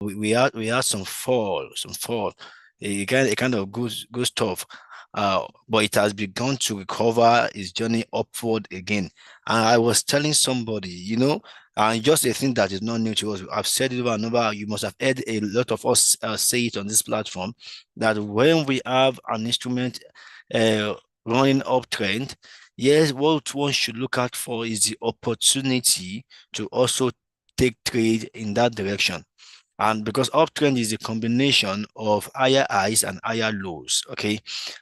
we had some fall. It kind of goes tough. But it has begun to recover its journey upward again. And I was telling somebody, and just a thing that is not new to us. I've said it over and over. You must have heard a lot of us say it on this platform that when we have an instrument uh, running uptrend, yes, what one should look out for is the opportunity to also take trade in that direction. And because uptrend is a combination of higher highs and higher lows. Okay.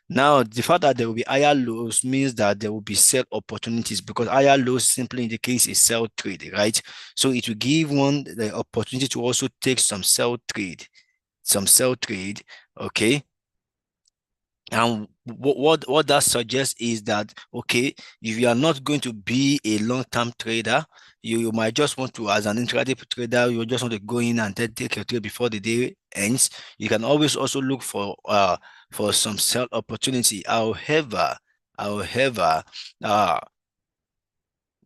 Now, the fact that there will be higher lows means that there will be sell opportunities because higher lows simply indicates a sell trade, right? So it will give one the opportunity to also take some sell trade. Okay. And what that suggests is that, okay, if you are not going to be a long-term trader, you might just want to, as an intraday trader, you just want to go in and then take your trade before the day ends. You can always also look for some sell opportunity. However, uh,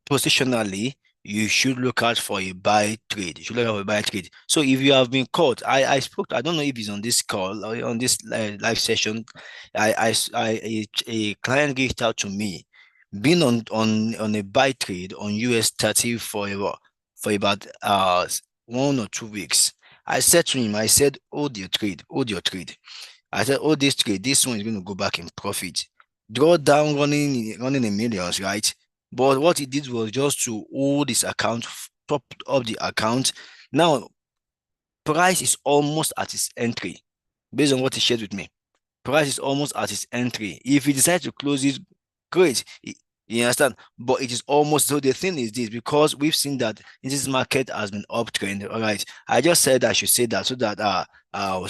positionally, you should look out for a buy trade. You should look out for a buy trade. So if you have been caught, I spoke. I don't know if he's on this call or on this live session. A client reached out to me, being on a buy trade on US 30 for about 1 or 2 weeks. I said to him, I said, hold your trade. I said, hold this trade. This one is going to go back in profit. Draw down running in millions, right? But what he did was just to hold his account, top up the account. Now, price is almost at his entry, based on what he shared with me. Price is almost at his entry. If he decides to close it, great. You understand? But it is almost so. The thing is this, because we've seen that this market has been uptrend. All right. I just said I should say that so that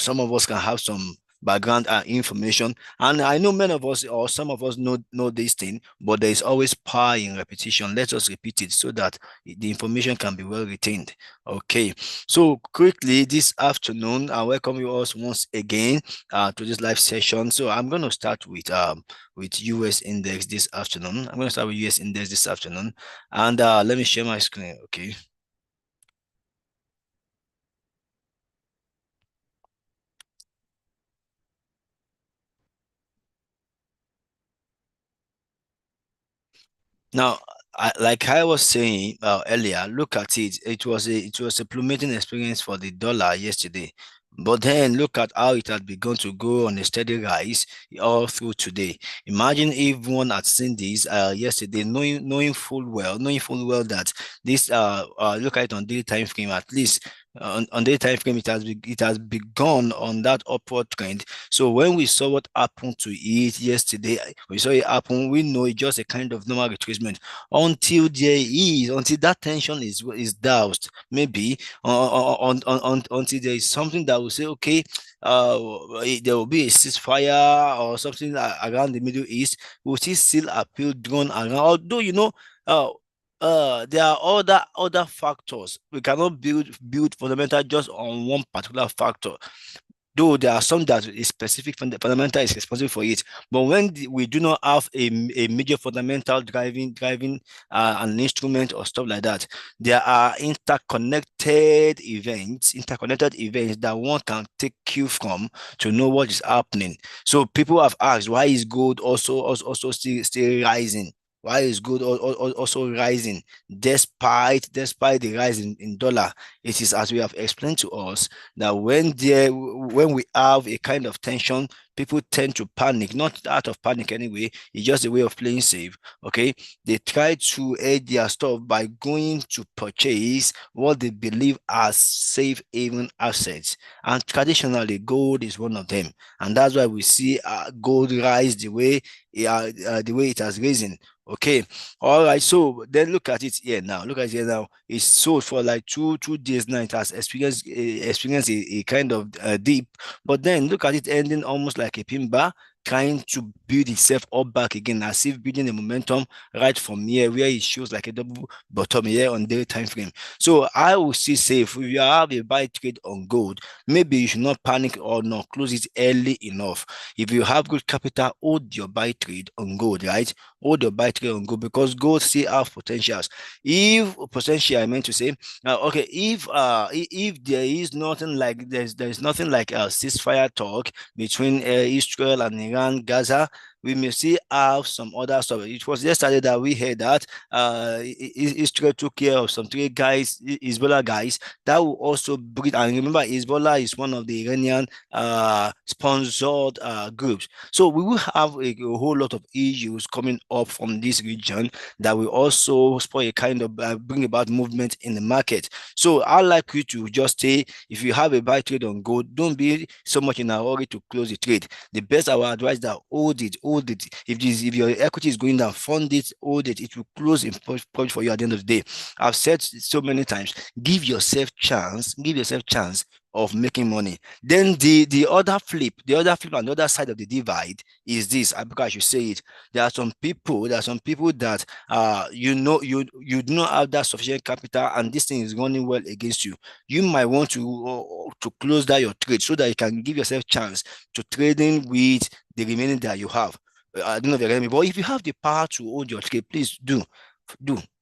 some of us can have some background information. And I know many of us or some of us know this thing, but there is always power in repetition. Let us repeat it so that the information can be well retained. Okay. So quickly this afternoon, I welcome you all once again to this live session. So I'm going to start with US index this afternoon. I'm going to start with US index this afternoon, and let me share my screen. Okay. Now, like I was saying earlier, look at it. It was a plummeting experience for the dollar yesterday. But then look at how it had begun to go on a steady rise all through today. Imagine if one had seen this yesterday, knowing full well that this look at it on daily time frame at least. On daily time frame, it has begun on that upward trend. So when we saw what happened to it yesterday, we saw it happen. We know it's just a kind of normal retracement until that tension is doused. Maybe until there is something that will say, okay, there will be a ceasefire or something around the Middle East. We'll still appeal drone around. Although uh, there are other factors. We cannot build fundamental just on one particular factor. Though there are some that is specific fundamental is responsible for it, but when we do not have a major fundamental driving an instrument or stuff like that, there are interconnected events that one can take cue from to know what is happening. So people have asked, why is gold also still rising? Why is gold also rising despite the rise in dollar? It is as we have explained to us that when we have a kind of tension, people tend to panic, not out of panic anyway. It's just a way of playing safe. Okay, they try to aid their stuff by going to purchase what they believe are safe haven assets, and traditionally gold is one of them, and that's why we see gold rise the way it has risen. Okay, all right. So then look at it here now. Look at it here now. It's sold for like two days now. It has experienced a kind of dip, but then look at it ending almost like a pin bar, trying to build itself up back again, as if building the momentum right from here, where it shows like a double bottom here on daily time frame. So I will still say, if you have a buy trade on gold, maybe you should not panic or not close it early enough. If you have good capital, hold your buy trade on gold, right? Hold your buy trade on gold, because gold still have potentials. If potential, I meant to say, okay, if there is nothing like there's nothing like a ceasefire talk between Israel and Iran, Gaza, we may see have some other stuff. It was yesterday that we heard that Israel took care of some three guys, Hezbollah guys, that will also breed. And remember, Hezbollah is one of the Iranian sponsored groups. So we will have a whole lot of issues coming up from this region that will also spoil a kind of bring about movement in the market. So I'd like you to just say, if you have a buy trade on gold, don't be so much in a hurry to close the trade. The best I would advise that hold it, hold it. If your equity is going down, fund it, hold it. It will close in profit for you at the end of the day. I've said so many times, give yourself chance of making money. Then the other flip on the other side of the divide is this. I should say it. There are some people that you do not have that sufficient capital, and this thing is running well against you. You might want to close down your trade so that you can give yourself chance to trading with the remaining that you have. I don't know if you're getting me, but if you have the power to hold your trade, please do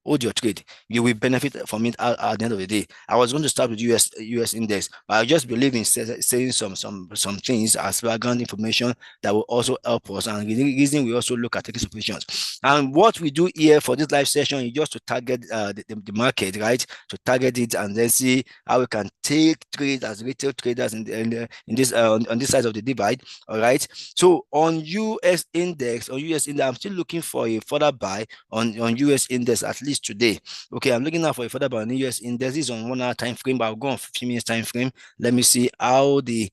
hold your trade. You will benefit from it at the end of the day. I was going to start with US index, but I just believe in saying some things as background information that will also help us. And the reason we also look at taking positions. And what we do here for this live session is just to target the market, right? To target it and then see how we can take trades as retail traders in this on this side of the divide. All right. So on US index, I'm still looking for a further buy on US index at least today. Okay, I'm looking out for a further buy on the US index. This is on 1 hour time frame, but I'll go on 15 minutes time frame. Let me see how the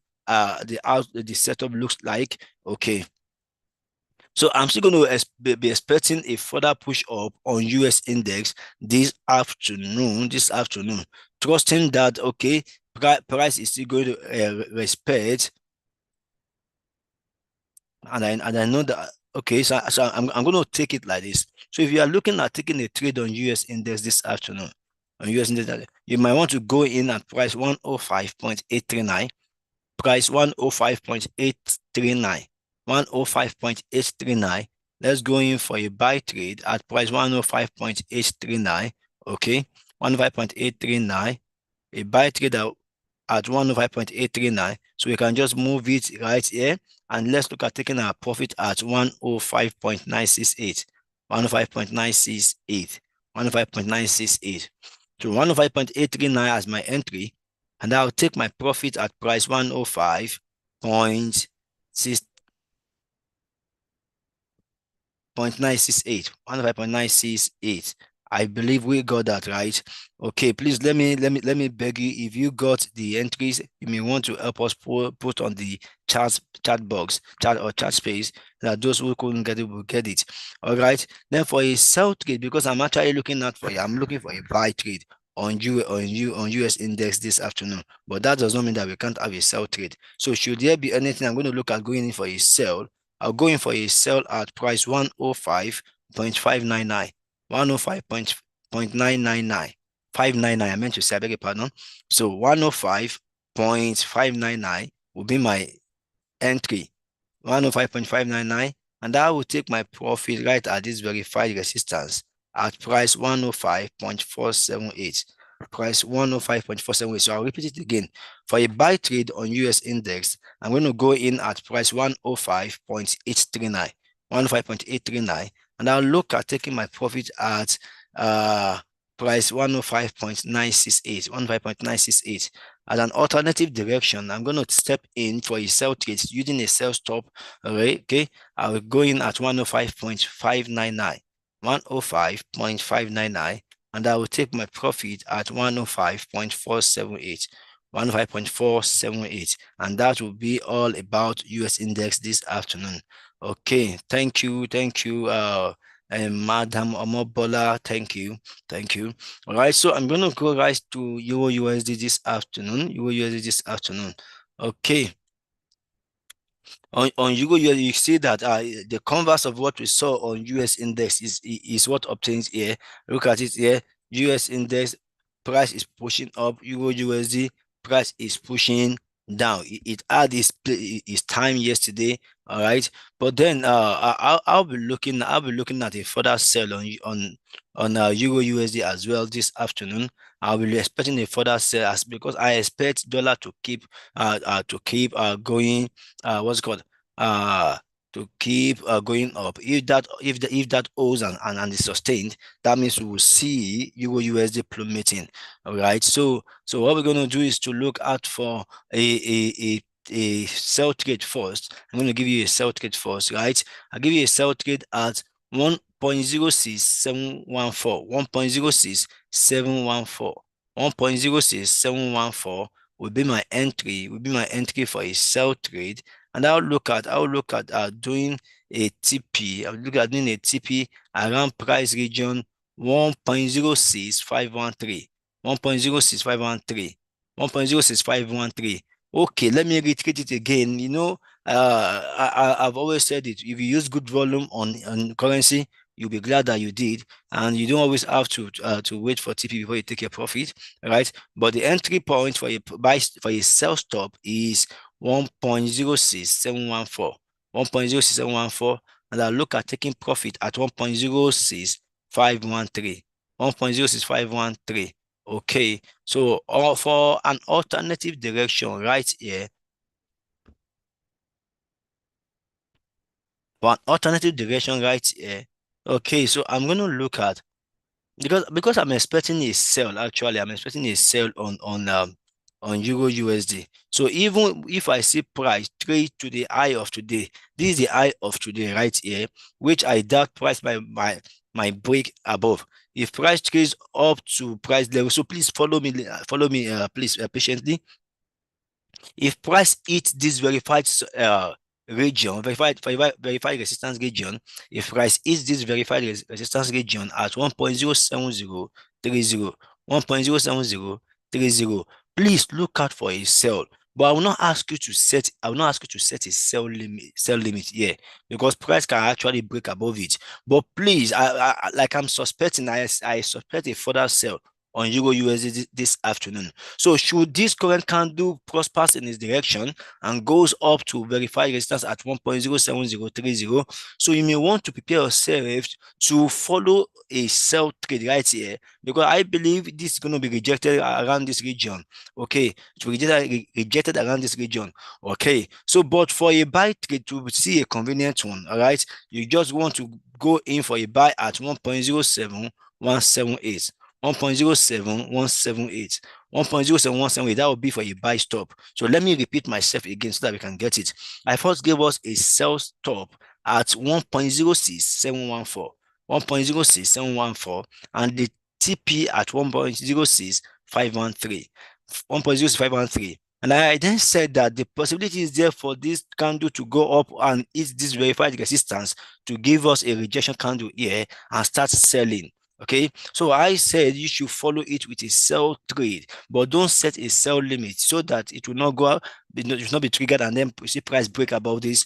setup looks like. Okay. So I'm still going to be expecting a further push up on US index this afternoon. Trusting that okay, price is still going to respect, and I know that okay. So I'm going to take it like this. So if you are looking at taking a trade on US index this afternoon, on US index, you might want to go in at price 105.839. Price 105.839. 105.839. Let's go in for a buy trade at price 105.839. Okay. 105.839. A buy trade at 105.839. So we can just move it right here. And let's look at taking our profit at 105.968. 105.968. 105.968. So 105.839 as my entry. And I'll take my profit at price 105.968. 105.968. I believe we got that right. Okay, please let me beg you, if you got the entries, you may want to help us put on the chat box, chat space, that those who couldn't get it will get it. All right. Then for a sell trade, because I'm actually looking I'm looking for a buy trade on US index this afternoon. But that does not mean that we can't have a sell trade. So should there be anything, I'm going to look at going in for a sell. I'll go in for a sell at price 105.599. 105.999. 599. I meant to say, I beg your pardon. So 105.599 will be my entry. 105.599. And I will take my profit right at this verified resistance at price 105.478. Price 105.478. So I'll repeat it again. For a buy trade on US index, I'm going to go in at price 105.839. 105.839. And I'll look at taking my profit at price 105.968. 105.968. As an alternative direction, I'm going to step in for a sell trade using a sell stop. All right, okay. I will go in at 105.599. 105.599. And I will take my profit at 105.478. 105.478. And that will be all about US index this afternoon. Okay, thank you, Madam Omobola. Thank you. All right, so I'm gonna go right to Euro USD this afternoon. Okay. On Euro USD, you see that the converse of what we saw on US index is what obtains here. Look at it here. US index price is pushing up. Euro USD price is pushing down. It had its time yesterday. All right, but then I'll be looking at a further sell on Euro USD as well this afternoon. I'll be expecting a further sell as because I expect dollar to keep going what's it called uh to keep going up. If that holds and is sustained, that means we will see Euro USD plummeting. All right. So what we're gonna do is to look out for a sell trade first. I'm going to give you a sell trade first, right? I'll give you a sell trade at 1.06714. 1.06714. 1.06714 will be my entry for a sell trade. And I'll look at doing a TP. I'll look at doing a TP around price region 1.06513. 1.06513. 1.06513. Okay, let me reiterate it again. I've always said it. If you use good volume on currency, you'll be glad that you did, and you don't always have to wait for TP before you take your profit, right? But the entry point for a sell stop is 1.06714. 1.06714, and I'll look at taking profit at 1.06513. 1.06513. Okay, so for an alternative direction right here, okay, so I'm going to look at because I'm expecting a sell. Actually, I'm expecting a sell on Euro USD. So even if I see price trade to the high of today, this is the high of today right here, which I doubt price my break above. If price trades up to price level, so please follow me, please patiently. If price hits this verified resistance region, if price hits this verified resistance region at 1.07030, 1.07030, please look out for a sell. But I will not ask you to set a sell limit here because price can actually break above it. But please, like I'm suspecting, I suspect a further sell on Euro USD this afternoon. So should this current candle prospers in its direction and goes up to verify resistance at 1.07030, so you may want to prepare yourself to follow a sell trade right here because I believe this is going to be rejected around this region. Okay, to rejected around this region. Okay, so but for a buy trade to see a convenient one, all right, you just want to go in for a buy at 1.07178. 1.07178. 1.07178. That will be for a buy stop. So let me repeat myself again so that we can get it. I first gave us a sell stop at 1.06714. 1.06714 and the TP at 1.06513. 1.06513. And I then said that the possibility is there for this candle to go up and hit this verified resistance to give us a rejection candle here and start selling. Okay, so I said you should follow it with a sell trade, but don't set a sell limit so that it will not go out, it will not be triggered, and then you see price break above this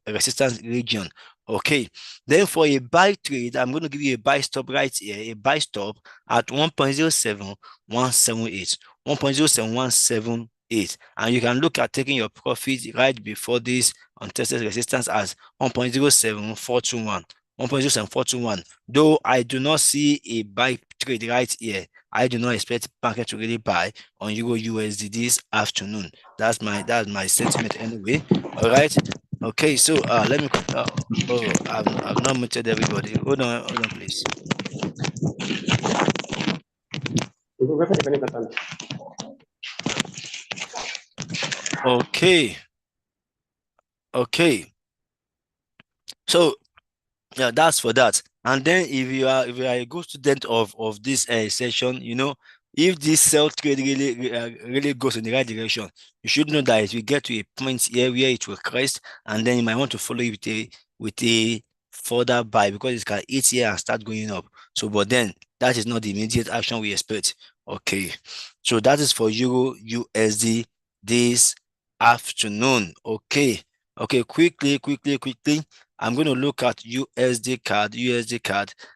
resistance region. Okay, then for a buy trade, I'm going to give you a buy stop right here, a buy stop at 1.07178. 1.07178, and you can look at taking your profit right before this untested resistance as 1.07421. 1.07421. Though I do not see a buy trade right here, I do not expect market to really buy on Euro USD this afternoon. That's my sentiment anyway. All right. Okay, so let me. I've not muted everybody. Hold on, please. Okay. Okay. So yeah, that's for that. And then if you are a good student of this session, if this sell trade really goes in the right direction, you should know that it will get to a point here where it will crest, and then you might want to follow it with a further buy because it can hit here and start going up. So, but then that is not the immediate action we expect. Okay, so that is for Euro USD this afternoon. Okay. Okay, quickly. I'm going to look at USD card,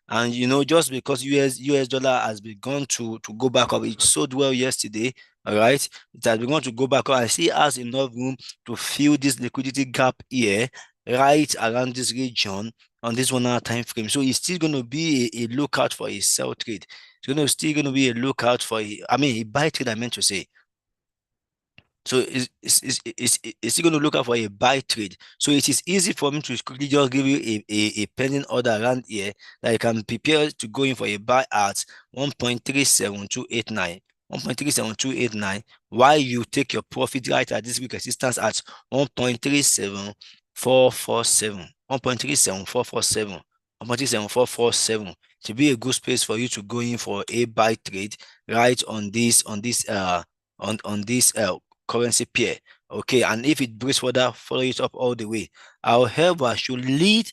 and just because US dollar has begun to go back up, it sold well yesterday. All right, it has begun to go back up. I see has enough room to fill this liquidity gap here, right around this region on this 1 hour time frame. So it's still going to be a lookout for a sell trade. It's still going to be a lookout for a buy trade, I meant to say. So it's still going to look out for a buy trade. So it is easy for me to quickly just give you a pending order around here that you can prepare to go in for a buy at 1.37289. 1.37289, while you take your profit right at this week resistance at 1.37447. 1.37447. 1.37447 to be a good space for you to go in for a buy trade right on this currency pair. Okay, and if it breaks further, follow it up all the way. However, should we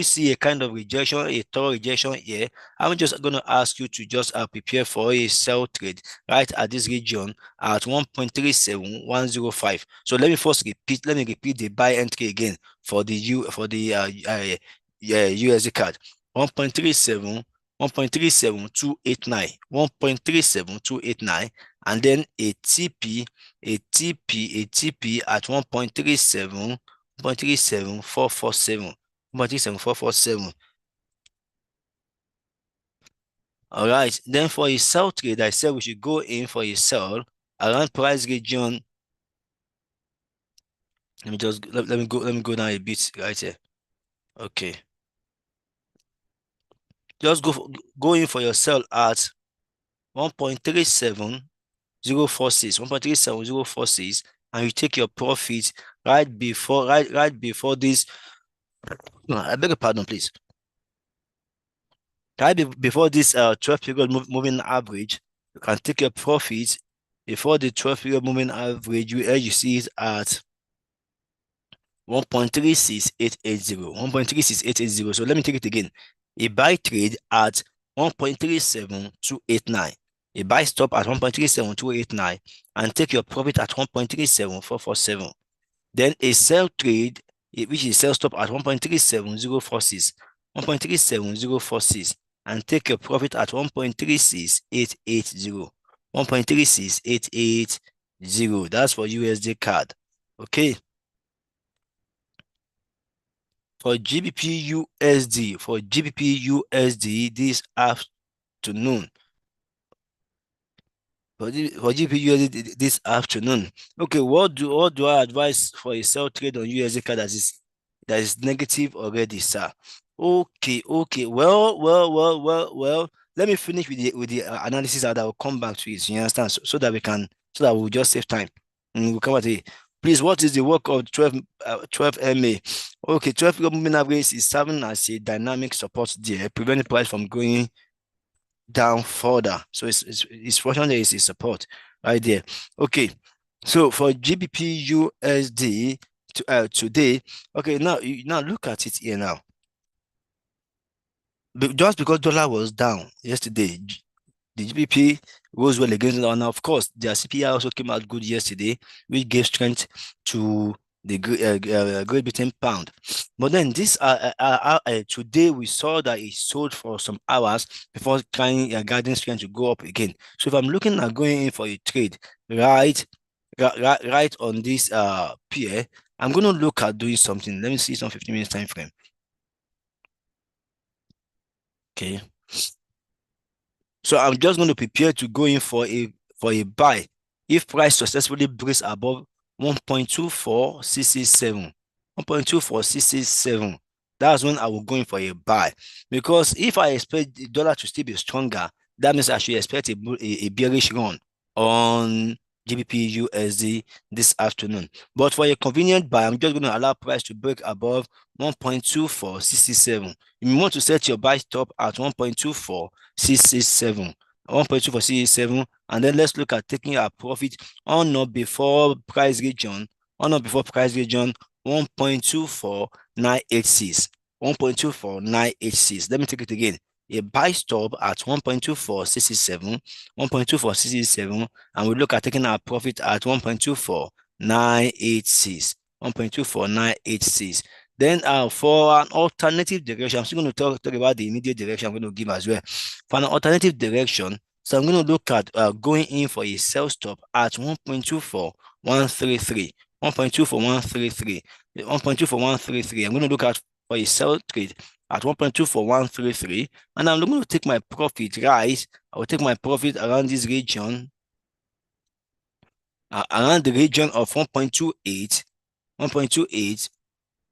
see a kind of rejection, a thorough rejection here, I'm just going to ask you to just prepare for a sell trade right at this region at 1.37105. So let me repeat the buy entry again for the USD card. 1.37 1.37289, 1.37289, and then a TP at 1.37447. 1.37447. All right. Then for a sell trade, I said we should go in for a sell around price region. Let me go down a bit right here. Okay. Just go in for your sell at 1.37046, 1.37046, and you take your profit right before this. No, I beg your pardon, please. Right before this 12 period moving average, you can take your profit before the 12 period moving average, where you see it at 1.36880. 1.36880. So let me take it again. A buy trade at 1.37289. A buy stop at 1.37289 and take your profit at 1.37447. Then a sell trade, which is sell stop at 1.37046. 1.37046 and take your profit at 1.36880. 1.36880. That's for USD card. Okay. For GBP USD this afternoon. For GBP USD this afternoon. Okay, what do I advise for a sell trade on USD card that is negative already, sir? Okay. Well. Let me finish with the analysis that I will come back to it. You understand? So that we'll just save time. And we'll come back to it. Please, what is the work of 12 MA? Okay, 12 moving average is serving as a dynamic support there, preventing price from going down further. So it's fortunately is a support right there. Okay, so for GBP USD today, okay, now look at it here now. Just because dollar was down yesterday, the GBP rose well against it, and of course, their CPI also came out good yesterday, which gave strength to the Great Britain pound. But then today we saw that it sold for some hours before guiding strength to go up again. So if I'm looking at going in for a trade, right on this pair, I'm going to look at doing something. Let me see some 15 minutes time frame. Okay. So I'm just going to prepare to go in for a buy if price successfully breaks above 1.24667. 1.24667. That's when I will go in for a buy. Because if I expect the dollar to still be stronger, that means I should expect a bearish run on GBP USD this afternoon. But for a convenient buy, I'm just going to allow price to break above 1.24667. You want to set your buy stop at 1.24667. 1.24667, and then let's look at taking our profit on or before price region 1.24986. 1.24986. Let me take it again. A buy stop at 1.24667, 1.24667, and we look at taking our profit at 1.24986. 1.24986. 1.24986. Then for an alternative direction, I'm still going to talk about the immediate direction I'm going to give as well. For an alternative direction, so I'm going to look at going in for a sell stop at 1.24133. 1.24133. 1.24133. I'm going to look at for a sell trade at 1.24133. And I'm going to take my profit, right? I will take my profit around this region, around the region of 1.28, 1.28,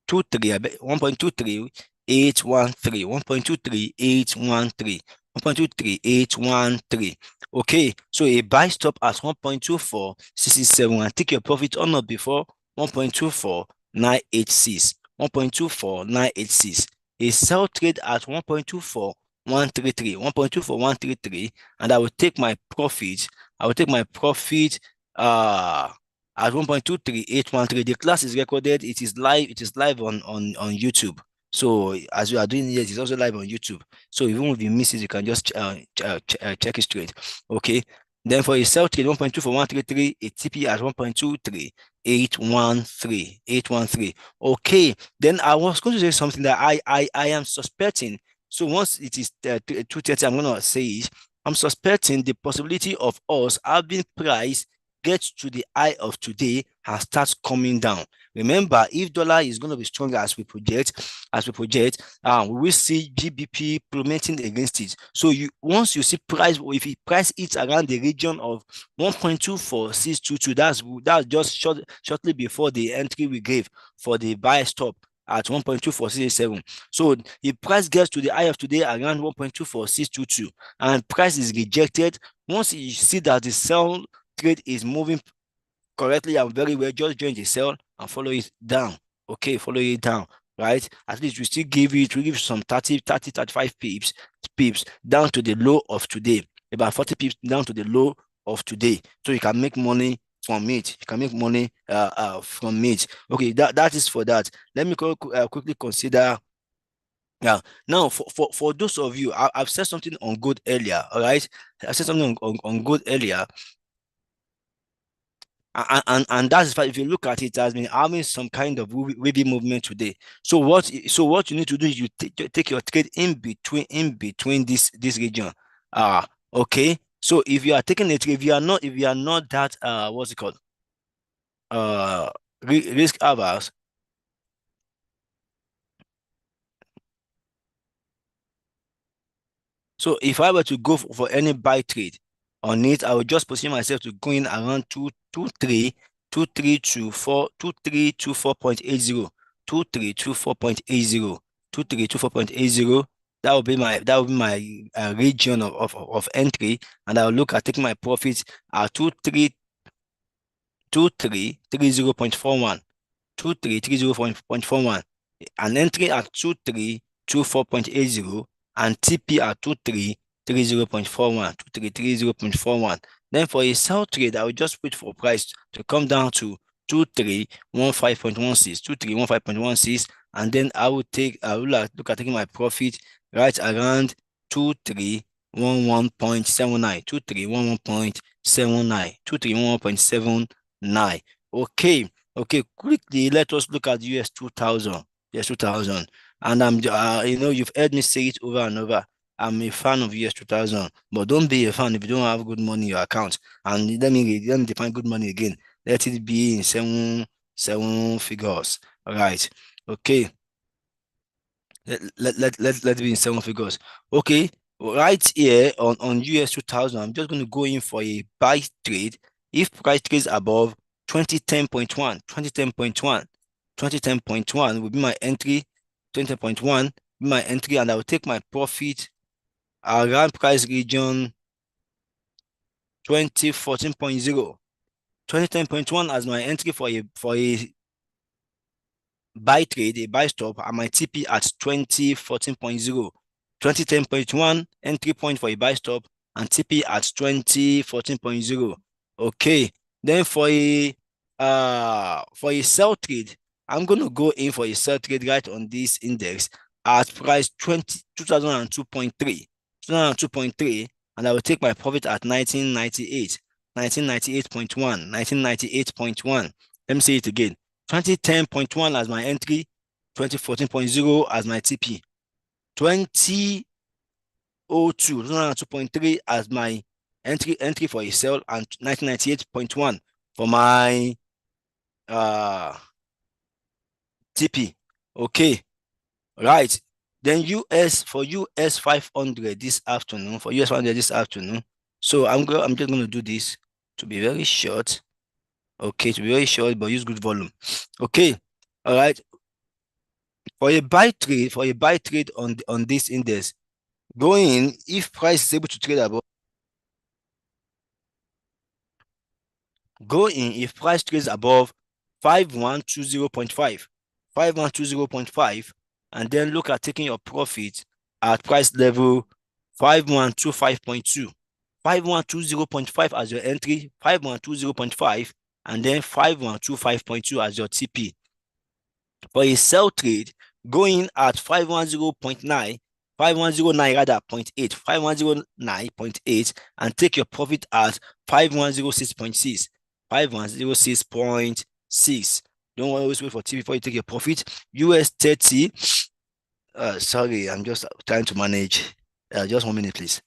1.23813, 1.23813, 1.23813. Okay, so a buy stop at 1.24667 and take your profit on or before 1.24986. 1.24986. A sell trade at 1.24133, 1.24133, and I will take my profit. I will take my profit at 1.23813. The class is recorded. It is live on YouTube. So as you are doing it, it's also live on YouTube. So even if you miss it, you can just check it straight. Okay. Then for a sell trade 1.24133, a TP at 1.23813. Okay. Then I was going to say something that I am suspecting. So once it is 2:30, I'm gonna say it. I'm suspecting the possibility of us having price get to the high of today and starts coming down. Remember, if dollar is going to be stronger as we project, we will see GBP plummeting against it. So once you see price, if it price hits around the region of 1.24622, that's just shortly before the entry we gave for the buy stop at 1.24687. So if price gets to the high of today around 1.24622 and price is rejected, once you see that the sell trade is moving correctly and very well, just join the sell and follow it down. Okay, follow it down, right? At least we still give some 35 pips down to the low of today, about 40 pips down to the low of today, so you can make money from it. You can make money from it. Okay, that is for that. Let me quickly consider. Yeah. Now, for those of you, I've said something on gold earlier. All right, I said something on gold earlier. And that's why if you look at it, it has been having some kind of wavy movement today. So what you need to do is you take your trade in between this region. Okay. So if you are taking a trade, if you are not that what's it called, risk averse. So if I were to go for any buy trade on it, I would just position myself to go in around 223 2324 2324.80, 2324.80, 2324.80. That would be my region of entry, and I'll look at taking my profits at 2330.41, 2330.41, an entry at 2324.80, and TP at 2330.41, 2330.41. Then for a sell trade, I will just wait for price to come down to 2315.16, 2315.16, and then I will look at taking my profit right around 2311.79, 2311.79, 2311.79. Okay, quickly, let us look at US 2000. Yes, 2000. And you've heard me say it over and over. I'm a fan of US 2000, but don't be a fan if you don't have good money in your account. And let me define good money again. Let it be in seven figures. All right. Okay. Let be in seven figures. Okay. Right here on US 2000, I'm just going to go in for a buy trade. If price trades above 2010.1, 2010.1, 2010.1 will be my entry. 2010.1 my entry, and I will take my profit around price region 2014.0, 2010.1 as my entry for a buy trade, a buy stop, and my TP at 2014.0, 2010.1 entry point for a buy stop and TP at 2014.0. Okay, then for a sell trade, I'm going to go in for a sell trade right on this index at price 2002.3, 2002.3, and I will take my profit at 1998.1, 1998.1, Let me say it again. 2010.1 as my entry, 2014.0 as my TP, 2002, 2002.3 as my entry for a sell, and 1998.1 for my TP. Okay, right. Then US 500 this afternoon, for US 500 this afternoon. So I'm just going to do this to be very short. Okay, to be very short, but use good volume. Okay, all right. For a buy trade on this index, going if price is able to trade above, go in if price trades above 5120.5, 5120.5, and then look at taking your profit at price level 5125.2, 5120.5 as your entry, 5120.5, and then 5125.2 as your TP. For a sell trade, going at 510.9, 5109 rather 0.8, 5109.8, and take your profit at 5106.6, 5106.6. Don't always wait for T before you take your profit. US 30. Sorry, I'm just trying to manage. Just 1 minute, please.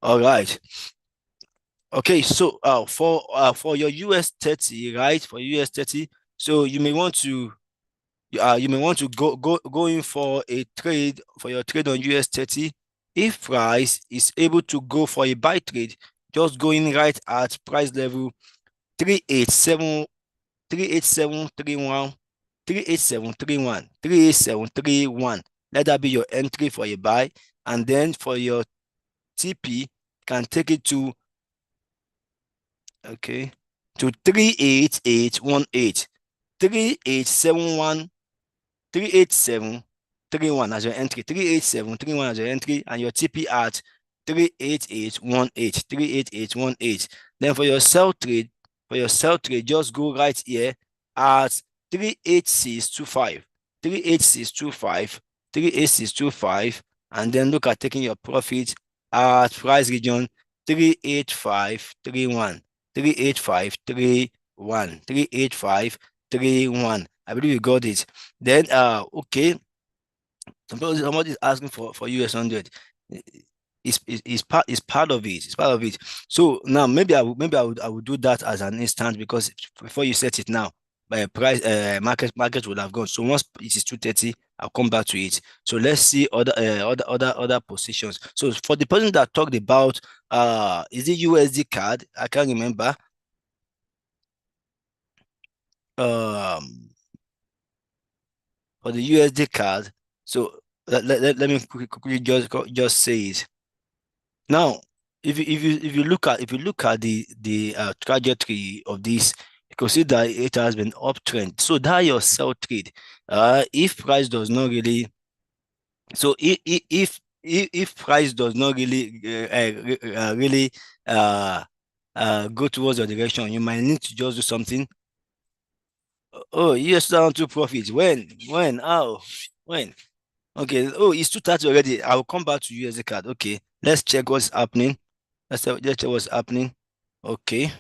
All right. Okay, so for your US 30, right? For US 30, so you may want to go in for a trade, for your trade on US 30. If price is able to go for a buy trade, just go in right at price level 387 38731 38731 38731. Let that be your entry for a buy, and then for your TP, can take it to, okay, to 38818, 3871 38731 as your entry, 38731 as your entry, and your TP at 38818, 38818. Then for your sell trade, just go right here at 38625, 38625, 38625, and then look at taking your profit at price region 38531, 38531, 38531. I believe you got it. Then okay, somebody is asking for US 100. It's part of it. It's part of it. So now maybe I would do that as an instance, because before you set it now, by price market would have gone. So once it is 230, I'll come back to it. So let's see other positions. So for the person that talked about is it USD card? I can't remember. For the USD card. So let me quickly just say it. Now, if you look at the trajectory of this, you can see that it has been uptrend. So that your sell trade. If price does not really, so if price does not really really go towards your direction, you might need to just do something. Oh, US down to profit. When? How? When? Okay. Oh, it's 230 already. I will come back to USD card. Okay. Let's check what's happening. Let's check what's happening. Okay.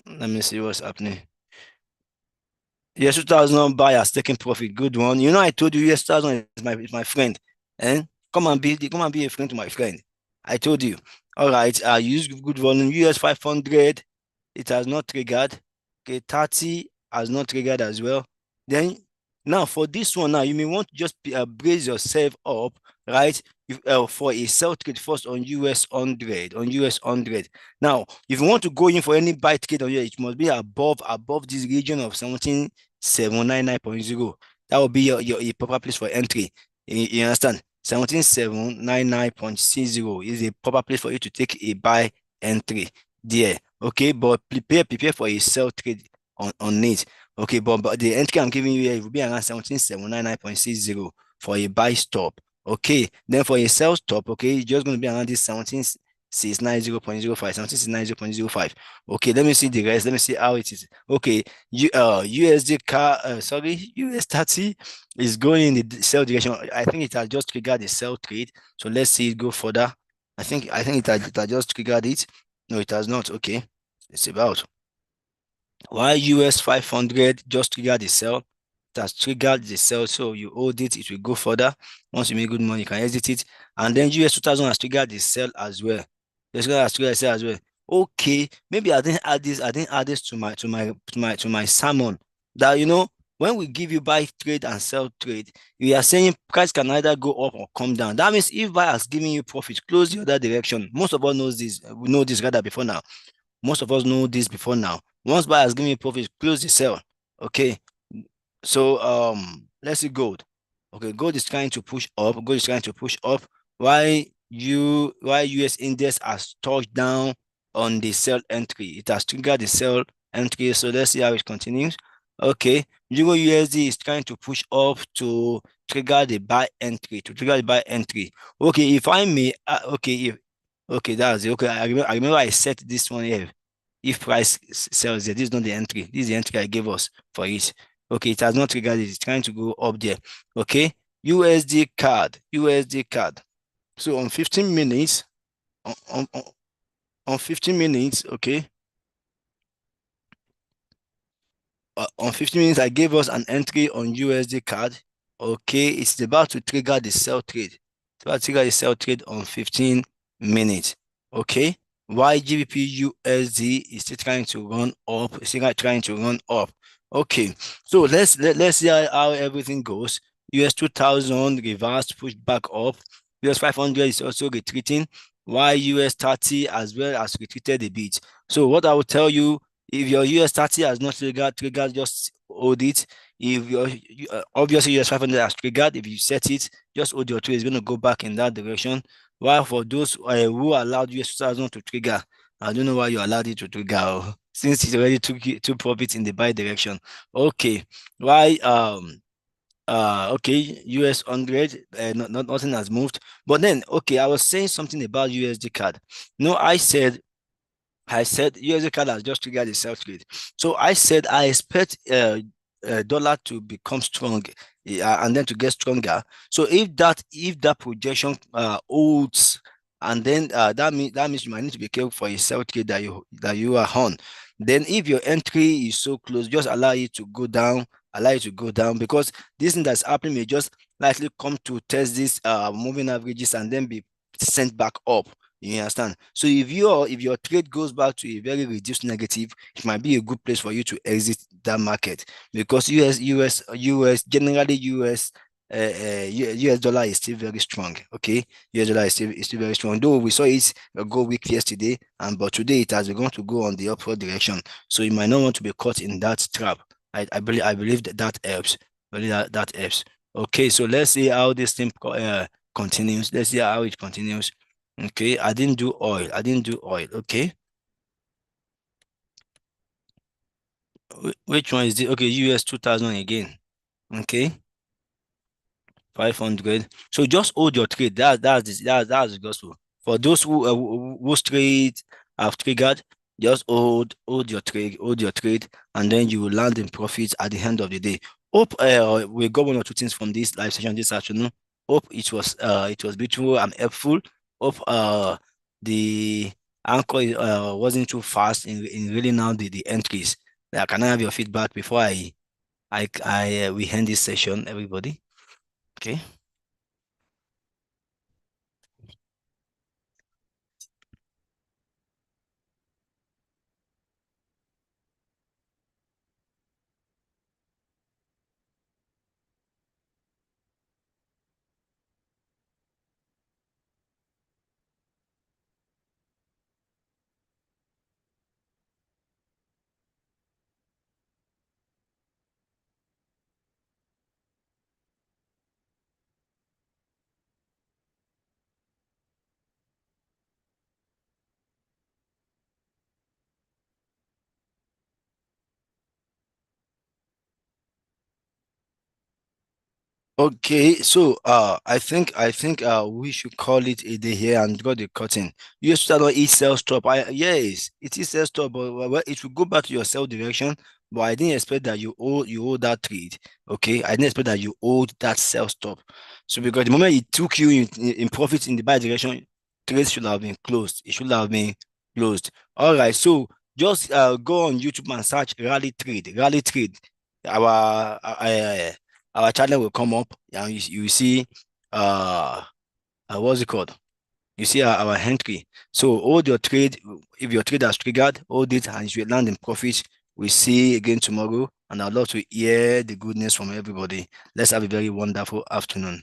Let me see what's happening. Yes, 2000 buyers taking profit. Good one. You know, I told you yes, 2000 is my friend. And come and be a friend to my friend. I told you. All right. I use good volume. US 500. It has not triggered. Okay, 30 has not triggered as well. Then now for this one, now you may want to just brace yourself up, right? For a sell trade first on US 100, Now, if you want to go in for any buy trade on here, it must be above this region of 17799.0. That will be your proper place for entry. You understand? 17799.60 is a proper place for you to take a buy entry there. Okay, but prepare for a sell trade on it. Okay, but the entry I'm giving you here will be around 17799.60 for a buy stop. Okay, then for a sell stop, okay, it's just going to be around this 690.05, 17,690.05. Okay, let me see the rest. Let me see how it is. Okay, USD car, sorry, US 30 is going in the sell direction. I think it has just triggered the sell trade. So let's see it go further. I think it has just triggered it. No, it has not. Okay, it's about. Why US 500 just triggered the sell? It has triggered the sell, so you hold it, it will go further. Once you make good money, you can exit it. And then US 2000 has triggered the sell as well. The has triggered the sell as well. Okay, maybe I didn't add this to my sermon. That when we give you buy trade and sell trade, we are saying price can either go up or come down. That means if buy has given you profit, close the other direction. Most of us knows this. We know this rather before now. Most of us know this before now. Once buyer has given you profit, close the sell. Okay. So let's see gold. Okay, gold is trying to push up. Gold is trying to push up. Why US index has touched down on the sell entry? It has triggered the sell entry. So let's see how it continues. Okay, Euro USD is trying to push up to trigger the buy entry. To trigger the buy entry. Okay, if I may. Okay, that's it. Okay, I remember I set this one here. If price sells there, this is not the entry. This is the entry I gave us for it. Okay, it has not triggered it. It's trying to go up there. Okay, USD card. So on 15 minutes, on, on, on on 15 minutes, okay, on 15 minutes, I gave us an entry on USD card. Okay, it's about to trigger the sell trade. It's about to trigger the sell trade on 15 minutes. Okay, why GBP USD is still trying to run up, it's still trying to run up. Okay, so let's see how everything goes. US 2000 reversed, pushed back up. US 500 is also retreating. Why US 30 as well as retreated a bit. So what I will tell you, if your US 30 has not triggered, just hold it. If obviously US 500 has triggered, if you set it, just hold your trade. It's going to go back in that direction. While for those who allowed US 2000 to trigger, I don't know why you allowed it to trigger, since it already took profit in the buy direction. Okay, why okay, US 100, nothing has moved. But then, okay, I was saying something about USD card. No, I said USD card has just triggered the sell trade. So I said I expect dollar to become strong, and then to get stronger. So if that projection holds, and then that means you might need to be careful for a sell trade that you are on. Then if your entry is so close, just allow it to go down. Allow it to go down, because this thing that's happening may just likely come to test this moving averages and then be sent back up. You understand? So if your trade goes back to a very reduced negative, it might be a good place for you to exit that market, because generally US dollar is still very strong. Okay, US dollar is still very strong. Though we saw it go weak yesterday, but today it has begun to go on the upward direction. So you might not want to be caught in that trap. I believe that helps. I believe that helps. Okay, so let's see how this thing continues. Let's see how it continues. Okay, I didn't do oil. I didn't do oil. Okay. Which one is it? Okay, US 2000 again. Okay, 500. So just hold your trade. That's the gospel. For those whose trade have triggered, just hold your trade, and then you will land in profits at the end of the day. Hope we got one or two things from this live session this afternoon. Hope it was beautiful and helpful. Hope the anchor wasn't too fast in reading out the entries. Can I have your feedback before we end this session, everybody? Okay. Okay, so I think we should call it a day here and draw the curtain. You should not eat cell stop. Yes, it is cell stop, but it will go back to your cell direction. But I didn't expect that you hold that trade. Okay, I didn't expect that you hold that cell stop. So because the moment it took you in profit in the buy direction, trade should have been closed. It should have been closed. All right, so just go on YouTube and search rally trade. Rally trade. Our channel will come up and you see uh, what's it called? You see our entry. So hold your trade. If your trade has triggered, hold it and you will land in profit. We see again tomorrow, and I'd love to hear the good news from everybody. Let's have a very wonderful afternoon.